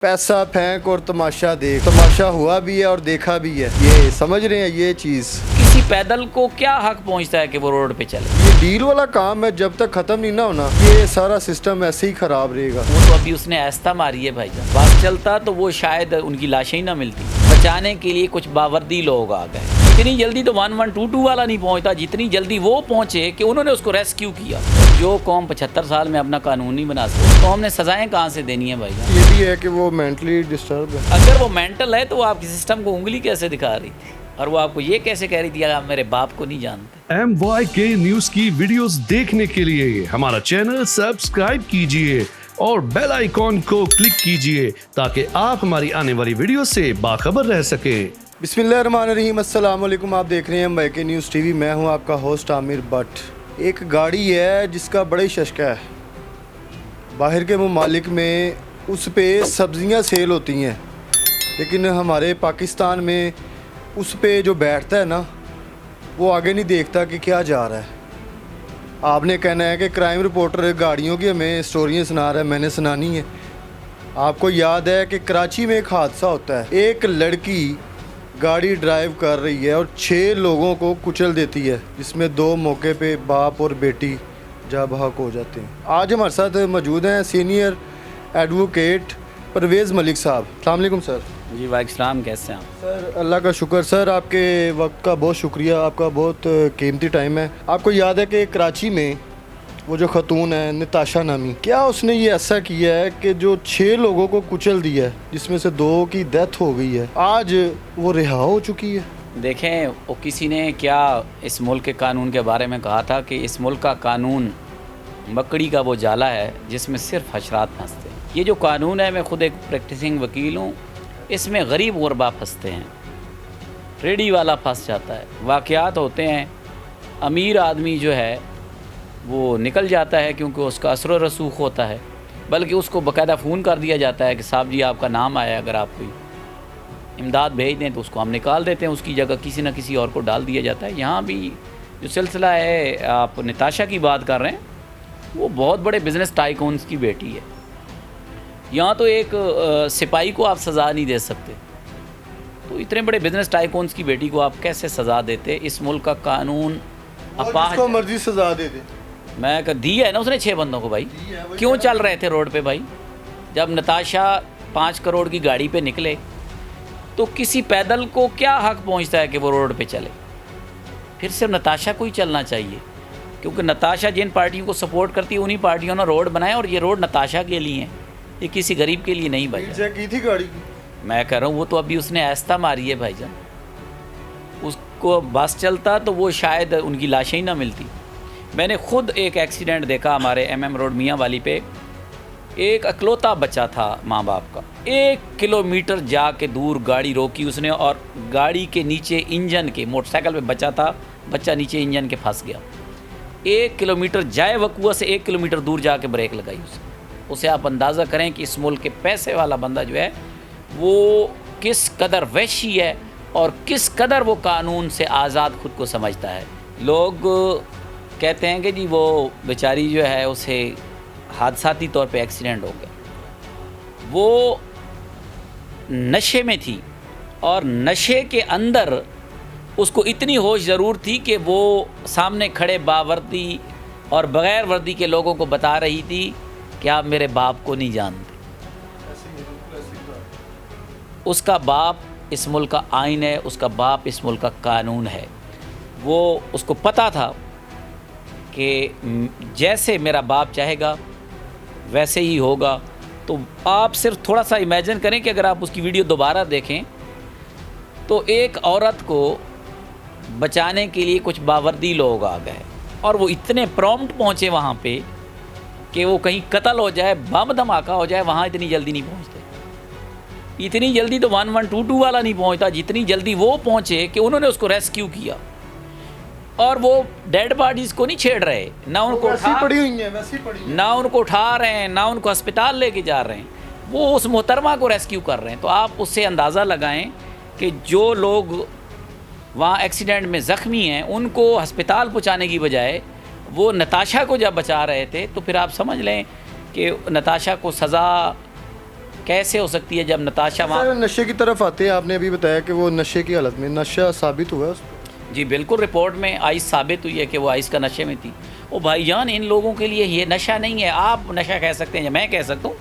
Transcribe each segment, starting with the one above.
पैसा फेंक और तमाशा देख। तमाशा हुआ भी है और देखा भी है, ये समझ रहे हैं ये चीज़। किसी पैदल को क्या हक पहुंचता है कि वो रोड पे चले? ये डील वाला काम है, जब तक ख़त्म नहीं ना होना ये सारा सिस्टम ऐसे ही ख़राब रहेगा। वो तो अभी उसने ऐसा मारी है भाईजान, बस चलता तो वो शायद उनकी लाशें ही ना मिलती। बचाने के लिए कुछ बावर्दी लोग आ गए। इतनी जल्दी तो 1122 वाला नहीं पहुंचता जितनी जल्दी वो पहुंचे कि उन्होंने उसको रेस्क्यू किया। जो कौम 75 साल में अपना कानून नहीं बना सकती, तो हमने सजाएं कहाँ से देनी है भाईजान? ये भी है कि वो मेंटली डिस्टर्ब है। अगर वो मेंटल है तो वो आपके सिस्टम को उंगली कैसे दिखा रही थी और वो आपको ये कैसे कह रही थी आप मेरे बाप को नहीं जानते? MYK न्यूज की वीडियोस देखने के लिए हमारा चैनल सब्सक्राइब कीजिए और बेल आइकॉन को क्लिक कीजिए ताकि आप हमारी आने वाली वीडियो से बाखबर रह सके। बिस्मिल्लाहिर्रहमानिर्रहीम, अस्सलाम वालेकुम। आप देख रहे हैं MYK न्यूज़ टीवी। मैं हूं आपका होस्ट आमिर भट्ट। एक गाड़ी है जिसका बड़ा ही शशका है। बाहर के ममालिक में उस पे सब्जियां सेल होती हैं, लेकिन हमारे पाकिस्तान में उस पे जो बैठता है ना वो आगे नहीं देखता कि क्या जा रहा है। आपने कहना है कि क्राइम रिपोर्टर गाड़ियों की हमें स्टोरियाँ सुना रहा है, मैंने सुनानी है। आपको याद है कि कराची में एक हादसा होता है। एक लड़की गाड़ी ड्राइव कर रही है और 6 लोगों को कुचल देती है, जिसमें 2 मौके पे बाप और बेटी जा बहक हो जाते हैं। आज हमारे साथ मौजूद हैं सीनियर एडवोकेट परवेज़ मलिक साहब। अस्सलाम वालेकुम सर। जी वालेकुम, कैसे हैं आप? सर अल्लाह का शुक्र। सर आपके वक्त का बहुत शुक्रिया, आपका बहुत कीमती टाइम है। आपको याद है कि कराची में वो जो खतून है नताशा नामी, क्या उसने ये ऐसा किया है कि जो 6 लोगों को कुचल दिया है, जिसमें से 2 की डेथ हो गई है, आज वो रिहा हो चुकी है। देखें, वो किसी ने क्या इस मुल्क के कानून के बारे में कहा था कि इस मुल्क का कानून मकड़ी का वो जाला है जिसमें सिर्फ हशरात फंसते हैं। ये जो कानून है, मैं खुद एक प्रैक्टिसिंग वकील हूँ, इसमें गरीब गुरबा फंसते हैं, रेडी वाला फंस जाता है। वाक़यात होते हैं, अमीर आदमी जो है वो निकल जाता है क्योंकि उसका असर रसूख होता है, बल्कि उसको बाकायदा फ़ोन कर दिया जाता है कि साहब जी आपका नाम आया, अगर आप कोई इमदाद भेज दें तो उसको हम निकाल देते हैं, उसकी जगह किसी न किसी और को डाल दिया जाता है। यहाँ भी जो सिलसिला है, आप नताशा की बात कर रहे हैं, वो बहुत बड़े बिज़नेस टाइकून्स की बेटी है। यहाँ तो एक सिपाही को आप सज़ा नहीं दे सकते, तो इतने बड़े बिज़नेस टाइकून्स की बेटी को आप कैसे सज़ा देते? इस मुल्क का कानून अपाह, जिसको मर्जी सजा दे दे। मैं दी है ना उसने 6 बंदों को भाई। क्यों चल रहे थे रोड पे भाई? जब नताशा 5 करोड़ की गाड़ी पे निकले तो किसी पैदल को क्या हक पहुंचता है कि वो रोड पे चले? फिर सिर्फ नताशा को ही चलना चाहिए, क्योंकि नताशा जिन पार्टियों को सपोर्ट करती है उन्हीं पार्टियों ने रोड बनाए, और ये रोड नताशा के लिए हैं, ये किसी गरीब के लिए नहीं भाई। की थी गाड़ी की, मैं कह रहा हूँ वो तो अभी उसने ऐसा मारी है भाईजान, उसको बस चलता तो वो शायद उनकी लाशें ही ना मिलती। मैंने खुद एक एक्सीडेंट देखा हमारे MM रोड मियाँ वाली पे। एक अकलौता बच्चा था माँ बाप का, 1 किलोमीटर जाके दूर गाड़ी रोकी उसने, और गाड़ी के नीचे इंजन के, मोटरसाइकिल पे बच्चा था, बच्चा नीचे इंजन के फंस गया। 1 किलोमीटर जाए वकुआ से 1 किलोमीटर दूर जाके ब्रेक लगाई उसे आप अंदाज़ा करें कि इस मुल्क के पैसे वाला बंदा जो है वो किस कदर वहशी है और किस कदर वो कानून से आज़ाद खुद को समझता है। लोग कहते हैं कि जी वो बेचारी जो है उसे हादसाती तौर पे एक्सीडेंट हो गया, वो नशे में थी और नशे के अंदर उसको इतनी होश ज़रूर थी कि वो सामने खड़े बावर्दी और बग़ैर वर्दी के लोगों को बता रही थी कि आप मेरे बाप को नहीं जानते। उसका बाप इस मुल्क का आइन है, उसका बाप इस मुल्क का कानून है। वो उसको पता था कि जैसे मेरा बाप चाहेगा वैसे ही होगा। तो आप सिर्फ थोड़ा सा इमेजिन करें कि अगर आप उसकी वीडियो दोबारा देखें तो एक औरत को बचाने के लिए कुछ बावर्दी लोग आ गए, और वो इतने प्रॉम्प्ट पहुँचे वहाँ पे कि वो कहीं कत्ल हो जाए, बम धमाका हो जाए, वहाँ इतनी जल्दी नहीं पहुँचते। इतनी जल्दी तो 1122 वाला नहीं पहुँचता जितनी जल्दी वो पहुँचे कि उन्होंने उसको रेस्क्यू किया। और वो डेड बॉडीज़ को नहीं छेड़ रहे, ना उनको पड़ी हुई है, वैसी पड़ी है, ना उनको उठा रहे हैं, ना उनको अस्पताल लेके जा रहे हैं, वो उस मोहतरमा को रेस्क्यू कर रहे हैं। तो आप उससे अंदाज़ा लगाएं कि जो लोग वहाँ एक्सीडेंट में ज़ख्मी हैं उनको अस्पताल पहुँचाने की बजाय वो नताशा को जब बचा रहे थे, तो फिर आप समझ लें कि नताशा को सज़ा कैसे हो सकती है जब नताशा वहाँ। सर नशे की तरफ आते हैं, आपने अभी बताया कि वो नशे की हालत में, नशा साबित हुआ उस पर? जी बिल्कुल, रिपोर्ट में आइस साबित हुई है कि वो आइस का नशे में थी। ओ भाईजान, इन लोगों के लिए ये नशा नहीं है, आप नशा कह सकते हैं या मैं कह सकता हूँ,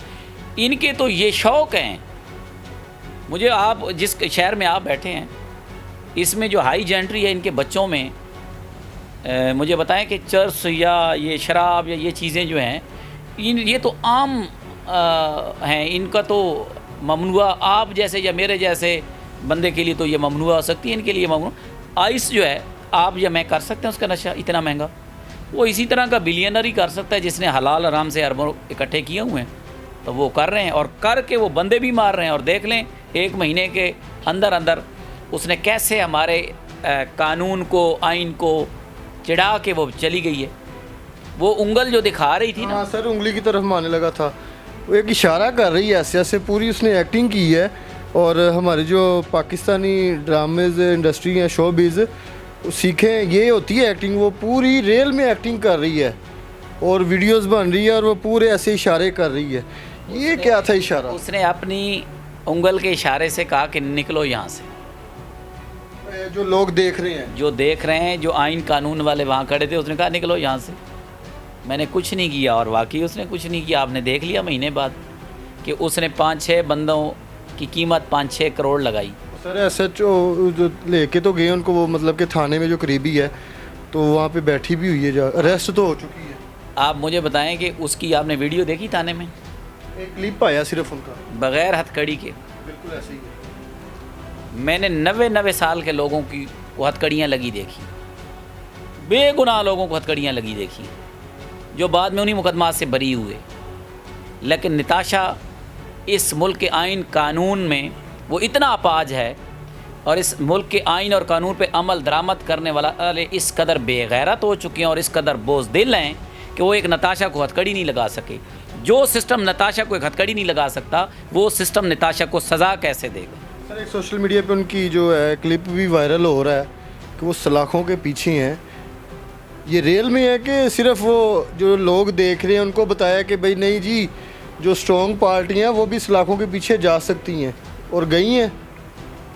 इनके तो ये शौक़ हैं। मुझे आप जिस शहर में आप बैठे हैं, इसमें जो हाई जेंट्री है इनके बच्चों में, मुझे बताएं कि चर्स या ये शराब या ये चीज़ें जो हैं, ये तो आम हैं, इनका तो ममनुआ, आप जैसे या मेरे जैसे बंदे के लिए तो ये ममनुआ हो सकती है, इनके लिए ममनुआ। आइस जो है आप या मैं कर सकते हैं उसका नशा इतना महंगा, वो इसी तरह का बिलियनर ही कर सकता है जिसने हलाल आराम से अरबों इकट्ठे किए हुए हैं, तो वो कर रहे हैं और करके वो बंदे भी मार रहे हैं। और देख लें 1 महीने के अंदर अंदर उसने कैसे हमारे कानून को, आइन को चिढ़ा के वो चली गई है। वो उंगल जो दिखा रही थी ना, हाँ सर, उंगली की तरफ मारने लगा था, वो एक इशारा कर रही है ऐसे ऐसे, पूरी उसने एक्टिंग की है। और हमारे जो पाकिस्तानी ड्रामेज इंडस्ट्री है, शोबिज़, सीखें, ये होती है एक्टिंग, वो पूरी रियल में एक्टिंग कर रही है और वीडियोस बन रही है और वो पूरे ऐसे इशारे कर रही है। ये क्या था इशारा? उसने अपनी उंगल के इशारे से कहा कि निकलो यहाँ से। जो लोग देख रहे हैं, जो देख रहे हैं, जो आइन कानून वाले वहाँ खड़े थे, उसने कहा निकलो यहाँ से। मैंने कुछ नहीं किया और वाकई उसने कुछ नहीं किया। आपने देख लिया महीने बाद कि उसने 5-6 बंदों की कीमत 5-6 करोड़ लगाई। सर SHO जो लेके तो गए उनको, वो मतलब कि थाने में जो करीबी है तो वहाँ पे बैठी भी हुई है, अरेस्ट तो हो चुकी है। आप मुझे बताएं कि उसकी आपने वीडियो देखी थाने में? एक क्लिप आया सिर्फ उनका, बग़ैर हथकड़ी के। बिल्कुल ऐसे ही है। मैंने 90 साल के लोगों की वो हथकड़ियाँ लगी देखी, बेगुनाह लोगों को हथकड़ियाँ लगी देखी, जो बाद में उन्हीं मुकदमात से बरी हुए। लेकिन नताशा इस मुल्क के आइन कानून में वो इतना अपाज है और इस मुल्क के आइन और कानून पे अमल दरामद करने वाला इस कदर बेगैरत हो चुके हैं और इस कदर बोझदिल हैं कि वो एक नताशा को हथकड़ी नहीं लगा सके। जो सिस्टम नताशा को एक हथकड़ी नहीं लगा सकता, वो सिस्टम नताशा को सज़ा कैसे देगा? सर एक सोशल मीडिया पे उनकी जो है क्लिप भी वायरल हो रहा है कि वो सलाखों के पीछे हैं। ये रियल में है कि सिर्फ वो जो लोग देख रहे हैं उनको बताया कि भाई नहीं जी, जो स्ट्रॉन्ग पार्टियाँ हैं वो भी सलाखों के पीछे जा सकती हैं और गई हैं?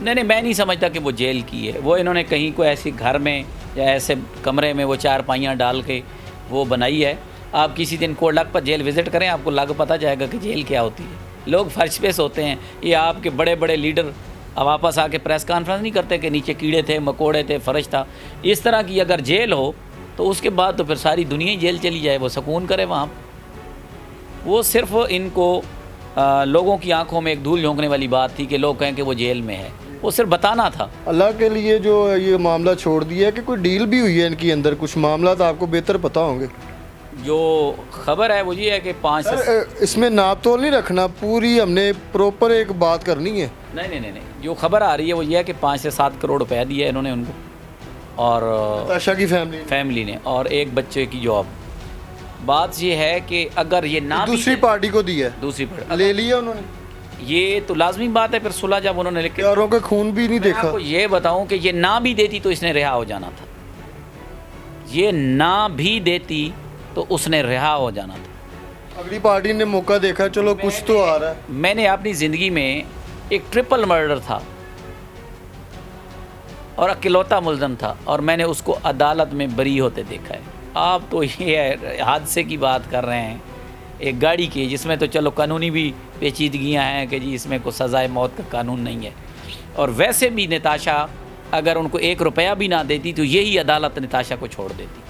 नहीं, मैं नहीं समझता कि वो जेल की है। वो इन्होंने कहीं को ऐसे घर में या ऐसे कमरे में वो चारपाइयाँ डाल के वो बनाई है। आप किसी दिन कोडलक पर जेल विज़िट करें, आपको लग पता जाएगा कि जेल क्या होती है। लोग फर्श पे सोते हैं। ये आपके बड़े बड़े लीडर अब वापस आके प्रेस कॉन्फ्रेंस नहीं करते कि नीचे कीड़े थे, मकोड़े थे, फर्श था। इस तरह की अगर जेल हो तो उसके बाद तो फिर सारी दुनिया ही जेल चली जाए, वो सुकून करे वहाँ। वो सिर्फ इनको लोगों की आंखों में एक धूल झोंकने वाली बात थी कि लोग कहें कि वो जेल में है, वो सिर्फ बताना था। अल्लाह के लिए जो ये मामला छोड़ दिया है कि कोई डील भी हुई है इनके अंदर, कुछ मामला तो आपको बेहतर पता होंगे। जो खबर है वो ये है कि 5 से इसमें नाप तोल नहीं रखना, पूरी हमने प्रॉपर एक बात करनी है। नहीं, जो खबर आ रही है वो ये है कि 5 से 7 करोड़ रुपया दिया है इन्होंने उनको और नताशा की फैमिली ने, और एक बच्चे की जॉब। बात ये है कि अगर ये ना दूसरी पार्टी को दी है, दूसरी पार्टी ले लिया उन्होंने, ये तो लाजमी बात है। फिर सुलह जब उन्होंने लिखे, यारों का खून भी नहीं देखा। आपको ये बताऊं कि ये ना भी देती तो इसने रिहा हो जाना था। ये ना भी देती तो उसने रिहा हो जाना था। अगली पार्टी ने मौका देखा, चलो कुछ तो आ रहा है। मैंने अपनी ज़िंदगी में एक ट्रिपल मर्डर था और अकेलौता मुल्ज़म था और मैंने उसको अदालत में बरी होते देखा है। आप तो ये हादसे की बात कर रहे हैं, एक गाड़ी की, जिसमें तो चलो कानूनी भी पेचीदगियां हैं कि जी इसमें कोई सज़ाए मौत का कानून नहीं है। और वैसे भी नताशा अगर उनको 1 रुपया भी ना देती तो यही अदालत नताशा को छोड़ देती।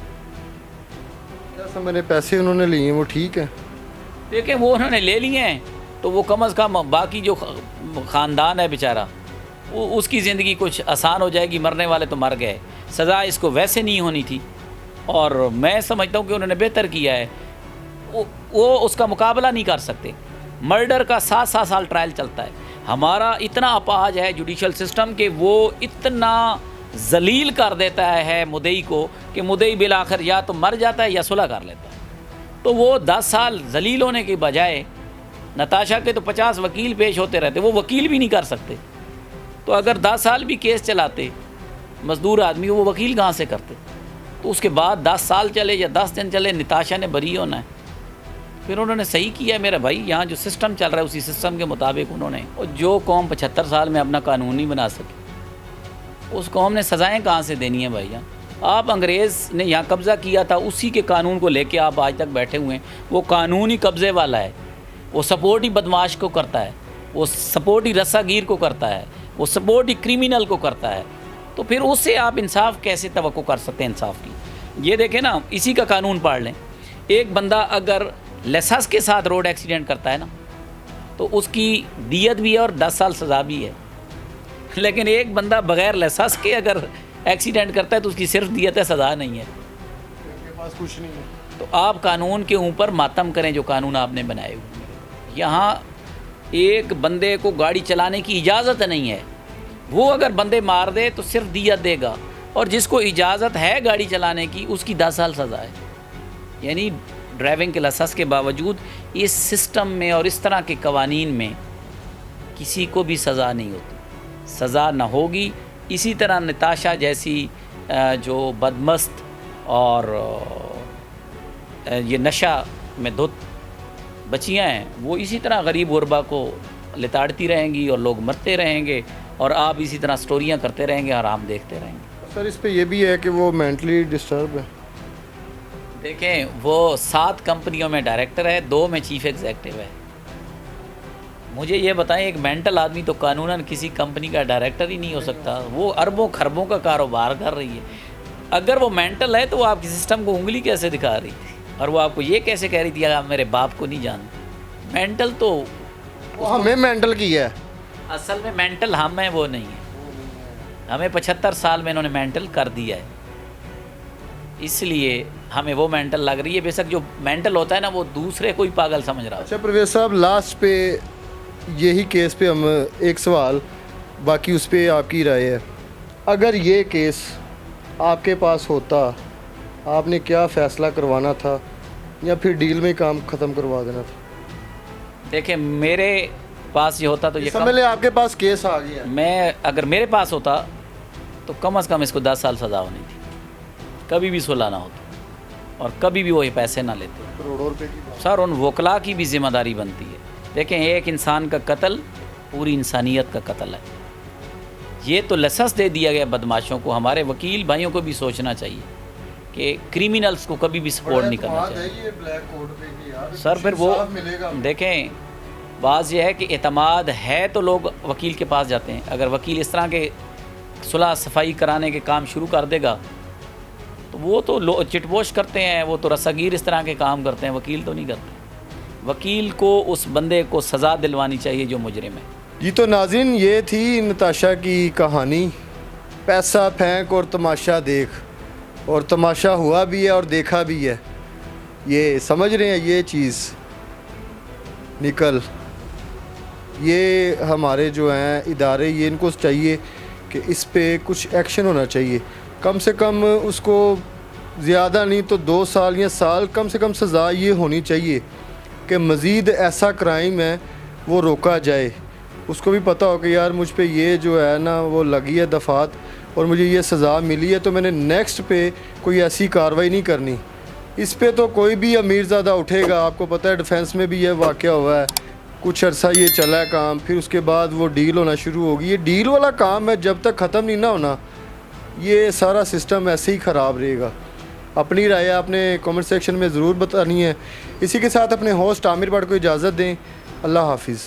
क्या समझे, पैसे उन्होंने लिए वो ठीक है, देखें वो उन्होंने ले लिए हैं तो वो कम अज़ कम बाकी जो ख़ानदान है बेचारा, वो उसकी ज़िंदगी कुछ आसान हो जाएगी। मरने वाले तो मर गए, सज़ा इसको वैसे नहीं होनी थी और मैं समझता हूँ कि उन्होंने बेहतर किया है। वो उसका मुकाबला नहीं कर सकते। मर्डर का 7-7 साल ट्रायल चलता है। हमारा इतना अपाज है जुडिशल सिस्टम कि वो इतना जलील कर देता है मुद्दई को कि मुद्दई बिल आखिर या तो मर जाता है या सुलह कर लेता है। तो वो 10 साल जलील होने के बजाय, नताशा के तो 50 वकील पेश होते रहते, वो वकील भी नहीं कर सकते। तो अगर 10 साल भी केस चलाते मजदूर आदमी, वो वकील कहाँ से करते? तो उसके बाद 10 साल चले या 10 दिन चले, नताशा ने बरी होना है। फिर उन्होंने सही किया मेरा भाई, यहाँ जो सिस्टम चल रहा है उसी सिस्टम के मुताबिक उन्होंने, और जो कौम 75 साल में अपना कानून नहीं बना सकी उस कौम ने सज़ाएँ कहाँ से देनी है भाई जान। आप अंग्रेज़ ने यहाँ कब्ज़ा किया था, उसी के कानून को लेके आप आज तक बैठे हुए हैं। वो कानून ही कब्ज़े वाला है, वो सपोर्ट ही बदमाश को करता है, वो सपोर्ट ही रस्सागीर को करता है, वो सपोर्ट ही क्रिमिनल को करता है। तो फिर उससे आप इंसाफ कैसे तवक्को कर सकते हैं इंसाफ की। ये देखें ना, इसी का कानून पढ़ लें। एक बंदा अगर लाइसेंस के साथ रोड एक्सीडेंट करता है ना, तो उसकी दियत भी है और 10 साल सज़ा भी है। लेकिन एक बंदा बग़ैर लाइसेंस के अगर एक्सीडेंट करता है तो उसकी सिर्फ दियत है, सज़ा नहीं है। उनके पास कुछ नहीं है। तो आप कानून के ऊपर मातम करें जो कानून आपने बनाए हुए। यहाँ एक बंदे को गाड़ी चलाने की इजाज़त नहीं है, वो अगर बंदे मार दे तो सिर्फ दियत देगा, और जिसको इजाज़त है गाड़ी चलाने की उसकी 10 साल सज़ा है। यानी ड्राइविंग के लाइसेंस के बावजूद इस सिस्टम में और इस तरह के कवानीन में किसी को भी सज़ा नहीं होती, सज़ा ना होगी। इसी तरह नताशा जैसी जो बदमस्त और ये नशा में धुत बच्चियाँ हैं, वो इसी तरह गरीब गुरबा को लिताड़ती रहेंगी और लोग मरते रहेंगे, और आप इसी तरह स्टोरियाँ करते रहेंगे और हम देखते रहेंगे। सर इस पे ये भी है कि वो मेंटली डिस्टर्ब है। देखें, वो 7 कंपनियों में डायरेक्टर है, 2 में चीफ एग्जेक्टिव है। मुझे ये बताएं, एक मेंटल आदमी तो कानूनन किसी कंपनी का डायरेक्टर ही नहीं हो सकता। वो अरबों खरबों का कारोबार कर रही है। अगर वो मेंटल है तो वो आपकी सिस्टम को उंगली कैसे दिखा रही थी, और वो आपको ये कैसे कह रही थी आप मेरे बाप को नहीं जानते। मेंटल तो वो हमें मेंटल किया है। असल में मेंटल हम हैं, वो नहीं है। हमें 75 साल में इन्होंने मेंटल कर दिया है, इसलिए हमें वो मेंटल लग रही है। बेशक जो मेंटल होता है ना, वो दूसरे को ही पागल समझ रहा है। अच्छा परवेज़ साहब, लास्ट पे यही केस पे हम एक सवाल, बाकी उस पर आपकी राय है। अगर ये केस आपके पास होता, आपने क्या फ़ैसला करवाना था, या फिर डील में काम ख़त्म करवा देना था? देखिए, मेरे पास ये होता तो ये समझ लें आपके पास केस आ गया। मैं अगर मेरे पास होता तो कम से कम इसको 10 साल सज़ा होनी थी, कभी भी सुलह ना होता और कभी भी वो ये पैसे ना लेते। करोड़ों रुपए की बात। सर, उन वकला की भी जिम्मेदारी बनती है। देखें, एक इंसान का कत्ल पूरी इंसानियत का कत्ल है। ये तो लाइसेंस दे दिया गया बदमाशों को। हमारे वकील भाइयों को भी सोचना चाहिए कि क्रिमिनल्स को कभी भी सपोर्ट नहीं करना चाहिए। सर फिर वो देखें, बाज़ ये है कि एतमाद है तो लोग वकील के पास जाते हैं। अगर वकील इस तरह के सुलह सफाई कराने के काम शुरू कर देगा तो वो तो चिटपोश करते हैं, वो तो रस्सागीर इस तरह के काम करते हैं, वकील तो नहीं करते। वकील को उस बंदे को सज़ा दिलवानी चाहिए जो मुजरिम है। जी तो नाज़रीन, ये थी नताशा की कहानी। पैसा फेंक और तमाशा देख, और तमाशा हुआ भी है और देखा भी है। ये समझ रहे हैं ये चीज़ निकल, ये हमारे जो हैं इदारे, ये इनको चाहिए कि इस पे कुछ एक्शन होना चाहिए। कम से कम उसको ज़्यादा नहीं तो 2 साल या साल कम से कम सज़ा ये होनी चाहिए कि मज़ीद ऐसा क्राइम है वो रोका जाए। उसको भी पता हो कि यार मुझ पे ये जो है ना वो लगी है दफ़ात और मुझे ये सज़ा मिली है, तो मैंने नेक्स्ट पे कोई ऐसी कार्रवाई नहीं करनी। इस पे तो कोई भी अमीरज़ादा उठेगा। आपको पता है डिफेंस में भी ये वाक़या हुआ है, कुछ अर्सा ये चला है काम, फिर उसके बाद वो डील होना शुरू होगी। ये डील वाला काम है, जब तक ख़त्म नहीं ना होना ये सारा सिस्टम ऐसे ही ख़राब रहेगा। अपनी राय आपने कमेंट सेक्शन में ज़रूर बतानी है। इसी के साथ अपने होस्ट आमिर भट्ट को इजाज़त दें। अल्लाह हाफिज़।